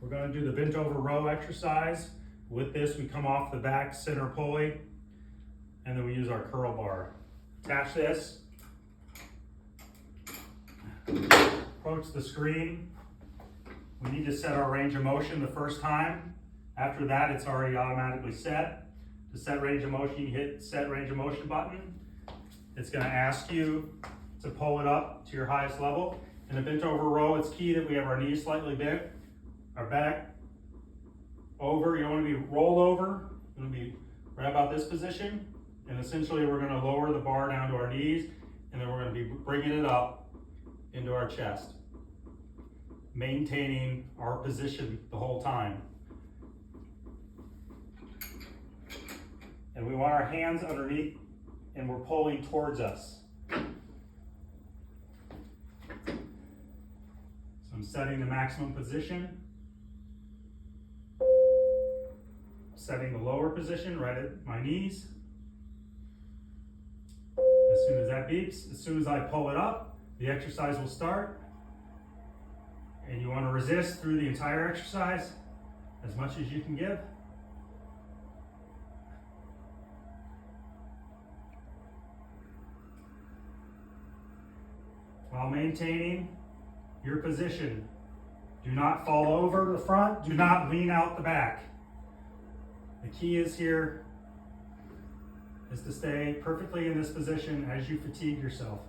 We're going to do the bent over row exercise. With this, we come off the back center pulley, and then we use our curl bar. Attach this, approach the screen. We need to set our range of motion the first time. After that, it's already automatically set. To set range of motion, you hit set range of motion button. It's going to ask you to pull it up to your highest level. In a bent over row, it's key that we have our knees slightly bent, our back over. You don't want to be rolled over. You want to be right about this position. And essentially, we're going to lower the bar down to our knees, and then we're going to be bringing it up into our chest, maintaining our position the whole time. And we want our hands underneath, and we're pulling towards us. So I'm setting the maximum position, setting the lower position right at my knees. As soon as that beeps, as soon as I pull it up, the exercise will start. And you want to resist through the entire exercise as much as you can give. While maintaining your position. Do not fall over the front. Do not lean out the back. The key is here is to stay perfectly in this position as you fatigue yourself.